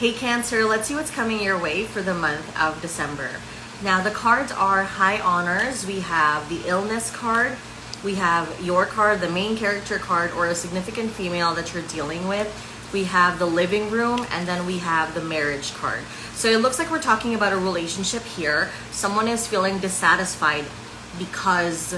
Hey Cancer, let's see what's coming your way for the month of December. Now the cards are high honors. We have the illness card. We have your card, the main character card, or a significant female that you're dealing with. We have the living room, and then we have the marriage card. So it looks like we're talking about a relationship here. Someone is feeling dissatisfied because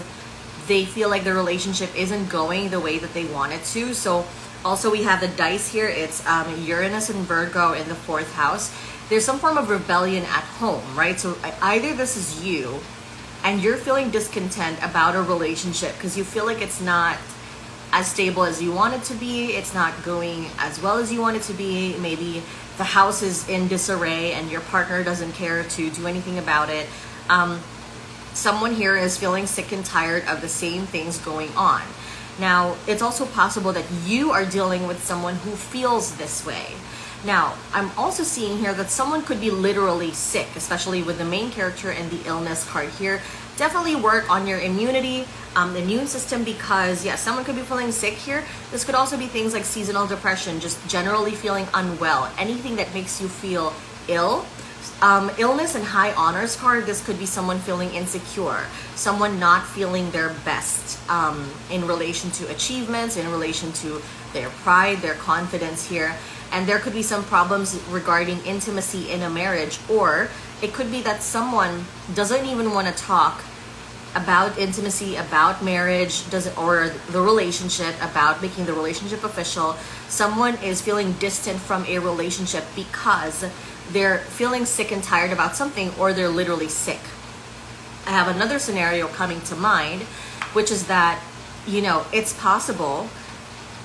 they feel like the relationship isn't going the way that they want it to. So also we have the dice here. It's Uranus and Virgo in the 4th house. There's some form of rebellion at home, right? So either this is you and you're feeling discontent about a relationship because you feel like it's not as stable as you want it to be. It's not going as well as you want it to be. Maybe the house is in disarray and your partner doesn't care to do anything about it. Someone here is feeling sick and tired of the same things going on. Now, it's also possible that you are dealing with someone who feels this way. Now, I'm also seeing here that someone could be literally sick, especially with the main character and the illness card here. Definitely work on your immunity, immune system, because yes, someone could be feeling sick here. This could also be things like seasonal depression, just generally feeling unwell, anything that makes you feel ill. Illness and high honors card, this could be someone feeling insecure, someone not feeling their best in relation to achievements, in relation to their pride, their confidence here. And there could be some problems regarding intimacy in a marriage, or it could be that someone doesn't even want to talk about intimacy, about marriage, or the relationship, about making the relationship official. Someone is feeling distant from a relationship because they're feeling sick and tired about something, or they're literally sick. I have another scenario coming to mind, which is that, it's possible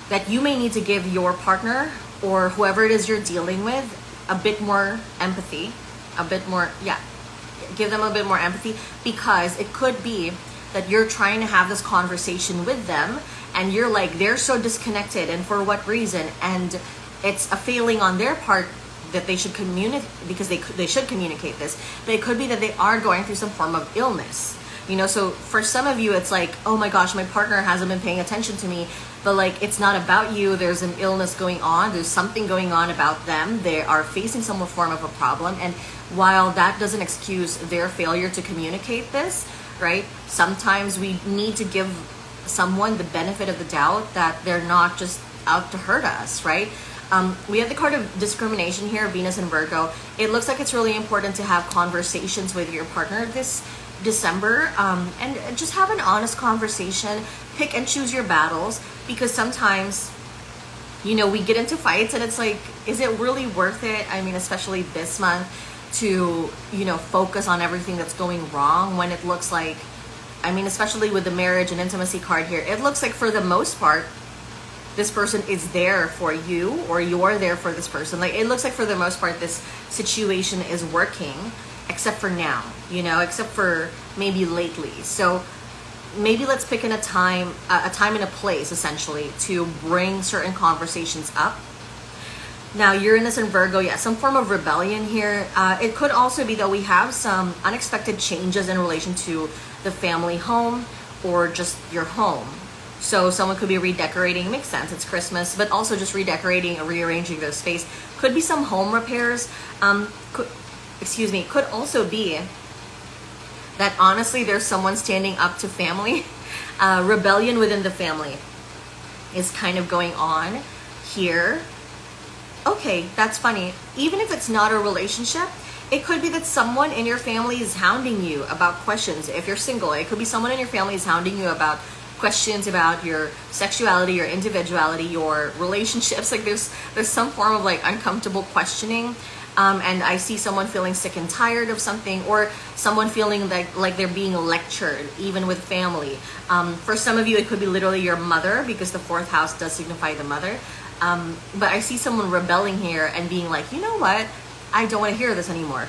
that you may need to give your partner or whoever it is you're dealing with a bit more empathy, give them a bit more empathy, because it could be that you're trying to have this conversation with them and you're like, they're so disconnected, and for what reason? And it's a failing on their part that they should communicate, because they should communicate this, but it could be that they are going through some form of illness. So for some of you, it's like, oh my gosh, my partner hasn't been paying attention to me, but like, it's not about you. There's an illness going on. There's something going on about them. They are facing some form of a problem. And while that doesn't excuse their failure to communicate this, right? Sometimes we need to give someone the benefit of the doubt that they're not just out to hurt us, right? We have the card of discrimination here, Venus and Virgo. It looks like it's really important to have conversations with your partner this December, and just have an honest conversation. Pick and choose your battles, because sometimes, we get into fights and it's like, is it really worth it? I mean, especially this month, to, focus on everything that's going wrong when it looks like, especially with the marriage and intimacy card here, it looks like for the most part, this person is there for you, or you're there for this person. Like, it looks like for the most part, this situation is working, except for now, except for maybe lately. So maybe let's pick in a time and a place, essentially, to bring certain conversations up. Now, Uranus and Virgo, some form of rebellion here. It could also be that we have some unexpected changes in relation to the family home, or just your home. So someone could be redecorating. Makes sense, it's Christmas, but also just redecorating and rearranging their space. Could be some home repairs. Could also be that honestly there's someone standing up to family. Rebellion within the family is kind of going on here. Okay, that's funny. Even if it's not a relationship, it could be that someone in your family is hounding you about questions. If you're single, it could be someone in your family is hounding you about questions about your sexuality, your individuality, your relationships. Like there's some form of like uncomfortable questioning. And I see someone feeling sick and tired of something, or someone feeling like they're being lectured, even with family. For some of you, it could be literally your mother, because the 4th house does signify the mother. But I see someone rebelling here and being like, you know what? I don't want to hear this anymore.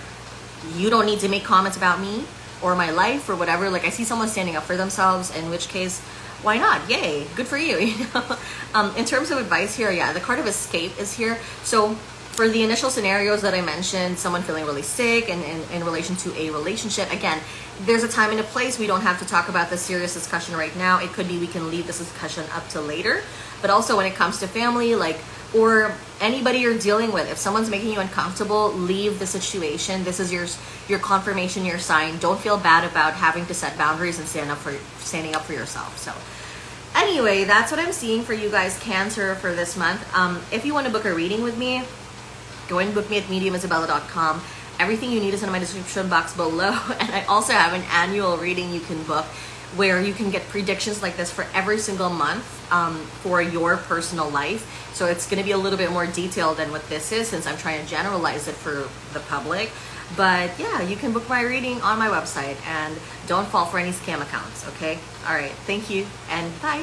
You don't need to make comments about me or my life or whatever. Like, I see someone standing up for themselves, in which case, why not? Yay, good for you. In terms of advice here, the card of escape is here. So for the initial scenarios that I mentioned, someone feeling really sick and in relation to a relationship, again, there's a time and a place. We don't have to talk about this serious discussion right now. It could be we can leave this discussion up to later. But also when it comes to family, like or anybody you're dealing with. If someone's making you uncomfortable, leave the situation. This is your confirmation, your sign. Don't feel bad about having to set boundaries and standing up for yourself. So anyway, that's what I'm seeing for you guys, Cancer, for this month. If you want to book a reading with me, go and book me at mediumisabella.com. Everything you need is in my description box below. And I also have an annual reading you can book where you can get predictions like this for every single month for your personal life. So it's going to be a little bit more detailed than what this is, since I'm trying to generalize it for the public. But yeah, you can book my reading on my website, and don't fall for any scam accounts, okay? All right, thank you, and bye.